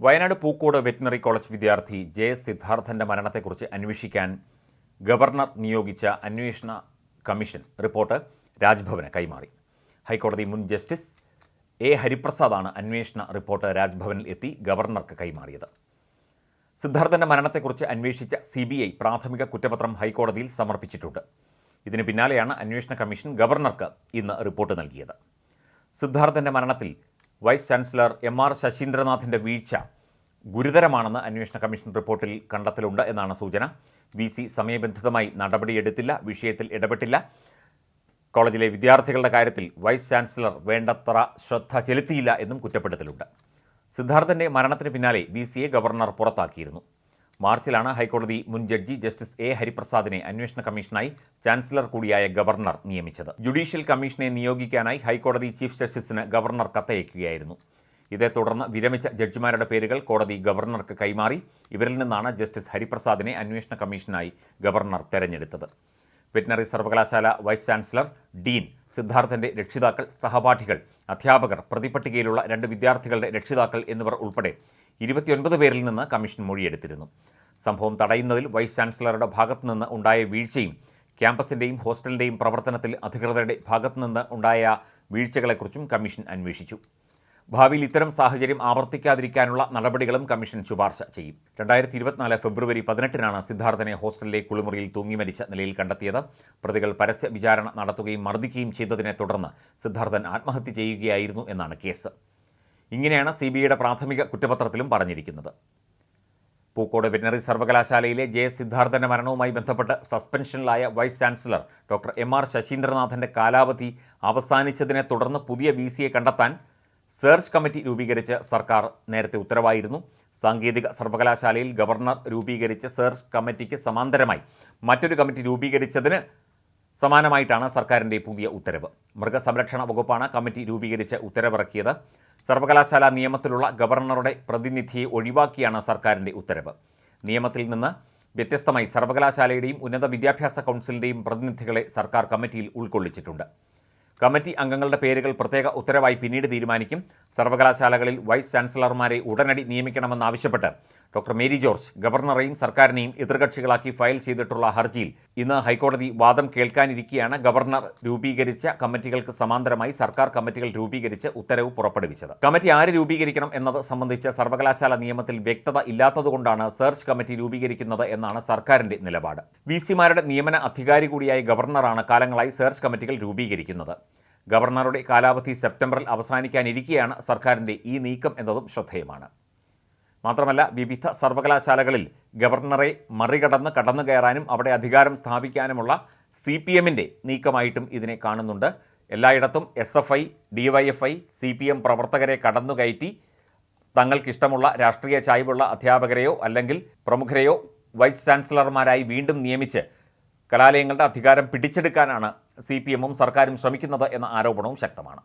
Wayanad Pookode veterinary college വിദ്യാർത്ഥി J സിദ്ധാർത്ഥന്റെ മരണത്തെക്കുറിച്ച് അന്വേഷിക്കാൻ ഗവർണർ നിയോഗിച്ച അന്വേഷണ കമ്മീഷൻ റിപ്പോർട്ട് രാജ്ഭവന് കൈമാറി. ഹൈക്കോടതി മുൻ ജസ്റ്റിസ് എ ഹരിപ്രസാദാണ് അന്വേഷണ റിപ്പോർട്ട് രാജ്ഭവനിൽ എത്തി ഗവർണർക്ക് കൈമാറിയത്. സിദ്ധാർത്ഥന്റെ മരണത്തെക്കുറിച്ച് അന്വേഷിച്ച CBI പ്രാഥമിക കുറ്റപത്രം ഹൈക്കോടതിയിൽ സമർപ്പിച്ചിട്ടുണ്ട്. ഇതിന് പിന്നാലെയാണ് അന്വേഷണ കമ്മീഷൻ ഗവർണർക്ക് ഇന്ന് റിപ്പോർട്ട് നൽകിയത്. സിദ്ധാർത്ഥന്റെ മരണത്തിൽ വൈസ് ചാൻസലർ MR ശശീന്ദ്രനാഥിൻ്റെ വീഴ്ച ഗുരുതരമാണെന്ന് അന്വേഷണ കമ്മീഷൻ റിപ്പോർട്ടിൽ കണ്ടെത്തലുണ്ട് എന്നാണ് സൂചന. VC സമയബന്ധിതമായി നടപടിയെടുത്തില്ല, വിഷയത്തിൽ ഇടപെട്ടില്ല. കോളേജിലെ വിദ്യാർത്ഥികളുടെ കാര്യത്തിൽ വൈസ് ചാൻസലർ വേണ്ടത്ര ശ്രദ്ധ ചെലുത്തിയില്ല എന്നും കുറ്റപ്പെടുത്തലുണ്ട്. സിദ്ധാർത്ഥൻ്റെ മരണത്തിന് പിന്നാലെ VCയെ ഗവർണർ പുറത്താക്കിയിരുന്നു. മാർച്ചിലാണ് ഹൈക്കോടതി മുൻ ജഡ്ജി ജസ്റ്റിസ് എ ഹരിപ്രസാദിനെ അന്വേഷണ കമ്മീഷനായി ചാൻസലർ കൂടിയായ ഗവർണർ നിയമിച്ചത്. ജുഡീഷ്യൽ കമ്മീഷനെ നിയോഗിക്കാനായി ഹൈക്കോടതി ചീഫ് ജസ്റ്റിസിന് ഗവർണർ കത്തയക്കുകയായിരുന്നു. ഇതേ തുടർന്ന് വിരമിച്ച ജഡ്ജിമാരുടെ പേരുകൾ കോടതി ഗവർണർക്ക് കൈമാറി. ഇവരിൽ നിന്നാണ് ജസ്റ്റിസ് ഹരിപ്രസാദിനെ അന്വേഷണ കമ്മീഷനായി ഗവർണർ തെരഞ്ഞെടുത്തത്. വെറ്റിനറി സർവകലാശാല വൈസ് ചാൻസലർ, ഡീൻ, സിദ്ധാർത്ഥൻ്റെ രക്ഷിതാക്കൾ, സഹപാഠികൾ, അധ്യാപകർ, പ്രതിപട്ടികയിലുള്ള 2 വിദ്യാർത്ഥികളുടെ രക്ഷിതാക്കൾ എന്നിവർ ഉൾപ്പെടെ 29 പേരിൽ നിന്ന് കമ്മീഷൻ മൊഴിയെടുത്തിരുന്നു. സംഭവം തടയുന്നതിൽ വൈസ് ചാൻസലറുടെ ഭാഗത്തുനിന്ന് ഉണ്ടായ വീഴ്ചയും ക്യാമ്പസിൻ്റെയും ഹോസ്റ്റലിൻ്റെയും പ്രവർത്തനത്തിൽ അധികൃതരുടെ ഭാഗത്തുനിന്ന് ഉണ്ടായ വീഴ്ചകളെക്കുറിച്ചും കമ്മീഷൻ അന്വേഷിച്ചു. ഭാവിയിൽ ഇത്തരം സാഹചര്യം ആവർത്തിക്കാതിരിക്കാനുള്ള നടപടികളും കമ്മീഷൻ ശുപാർശ ചെയ്യും. 2024 ഫെബ്രുവരി 18-നാണ് സിദ്ധാർത്ഥനെ ഹോസ്റ്റലിലെ കുളിമുറിയിൽ തൂങ്ങി മരിച്ച നിലയിൽ കണ്ടെത്തിയത്. പ്രതികൾ പരസ്യ വിചാരണ നടത്തുകയും മർദ്ദിക്കുകയും ചെയ്തതിനെ തുടർന്ന് സിദ്ധാർത്ഥൻ ആത്മഹത്യ ചെയ്യുകയായിരുന്നു എന്നാണ് കേസ്. ഇങ്ങനെയാണ് CBIയുടെ പ്രാഥമിക കുറ്റപത്രത്തിലും പറഞ്ഞിരിക്കുന്നത്. പൂക്കോട് വെറ്റിനറി സർവകലാശാലയിലെ ജെ സിദ്ധാർത്ഥൻ്റെ മരണവുമായി ബന്ധപ്പെട്ട് സസ്പെൻഷനിലായ വൈസ് ചാൻസലർ ഡോക്ടർ MR ശശീന്ദ്രനാഥൻ്റെ കാലാവധി അവസാനിച്ചതിനെ തുടർന്ന് പുതിയ VCയെ കണ്ടെത്താൻ സെർച്ച് കമ്മിറ്റി രൂപീകരിച്ച് സർക്കാർ നേരത്തെ ഉത്തരവായിരുന്നു. സാങ്കേതിക സർവകലാശാലയിൽ ഗവർണർ രൂപീകരിച്ച സെർച്ച് കമ്മിറ്റിക്ക് സമാന്തരമായി മറ്റൊരു കമ്മിറ്റി രൂപീകരിച്ചതിന് സമാനമായിട്ടാണ് സർക്കാരിൻ്റെ പുതിയ ഉത്തരവ്. മൃഗസംരക്ഷണ വകുപ്പാണ് കമ്മിറ്റി രൂപീകരിച്ച് ഉത്തരവിറക്കിയത്. സർവകലാശാല നിയമത്തിലുള്ള ഗവർണറുടെ പ്രതിനിധിയെ ഒഴിവാക്കിയാണ് സർക്കാരിൻ്റെ ഉത്തരവ്. നിയമത്തിൽ നിന്ന് വ്യത്യസ്തമായി സർവകലാശാലയുടെയും ഉന്നത വിദ്യാഭ്യാസ കൗൺസിലിൻ്റെയും പ്രതിനിധികളെ സർക്കാർ കമ്മിറ്റിയിൽ ഉൾക്കൊള്ളിച്ചിട്ടുണ്ട്. കമ്മിറ്റി അംഗങ്ങളുടെ പേരുകൾ പ്രത്യേക ഉത്തരവായി പിന്നീട് തീരുമാനിക്കും. സർവകലാശാലകളിൽ വൈസ് ചാൻസലർമാരെ ഉടനടി നിയമിക്കണമെന്നാവശ്യപ്പെട്ട് ഡോക്ടർ മേരി ജോർജ് ഗവർണറെയും സർക്കാരിനെയും എതിർകക്ഷികളാക്കി ഫയൽ ചെയ്തിട്ടുള്ള ഹർജിയിൽ ഇന്ന് ഹൈക്കോടതി വാദം കേൾക്കാനിരിക്കെയാണ് ഗവർണർ രൂപീകരിച്ച കമ്മിറ്റികൾക്ക് സമാന്തരമായി സർക്കാർ കമ്മിറ്റികൾ രൂപീകരിച്ച് ഉത്തരവ് പുറപ്പെടുവിച്ചത്. കമ്മിറ്റി ആര് രൂപീകരിക്കണം എന്നത് സംബന്ധിച്ച് സർവകലാശാല നിയമത്തിൽ വ്യക്തത ഇല്ലാത്തതുകൊണ്ടാണ് സെർച്ച് കമ്മിറ്റി രൂപീകരിക്കുന്നത് എന്നാണ് സർക്കാരിൻ്റെ നിലപാട്. VCമാരുടെ നിയമന അധികാരി കൂടിയായ ഗവർണറാണ് കാലങ്ങളായി സെർച്ച് കമ്മിറ്റികൾ രൂപീകരിക്കുന്നത്. ഗവർണറുടെ കാലാവധി സെപ്റ്റംബറിൽ അവസാനിക്കാനിരിക്കെയാണ് സർക്കാരിൻ്റെ ഈ നീക്കം എന്നതും ശ്രദ്ധേയമാണ്. മാത്രമല്ല, വിവിധ സർവകലാശാലകളിൽ ഗവർണറെ മറികടന്ന് കടന്നുകയറാനും അവിടെ അധികാരം സ്ഥാപിക്കാനുമുള്ള CPMൻ്റെ നീക്കമായിട്ടും ഇതിനെ കാണുന്നുണ്ട്. എല്ലായിടത്തും SFI, DYFI, CPM പ്രവർത്തകരെ കടന്നുകയറ്റി തങ്ങൾക്കിഷ്ടമുള്ള രാഷ്ട്രീയ ചായ്വുള്ള അധ്യാപകരെയോ അല്ലെങ്കിൽ പ്രമുഖരെയോ വൈസ് ചാൻസലർമാരായി വീണ്ടും നിയമിച്ച് കലാലയങ്ങളുടെ അധികാരം പിടിച്ചെടുക്കാനാണ് CPMും സർക്കാരും ശ്രമിക്കുന്നത് എന്ന ആരോപണവും ശക്തമാണ്.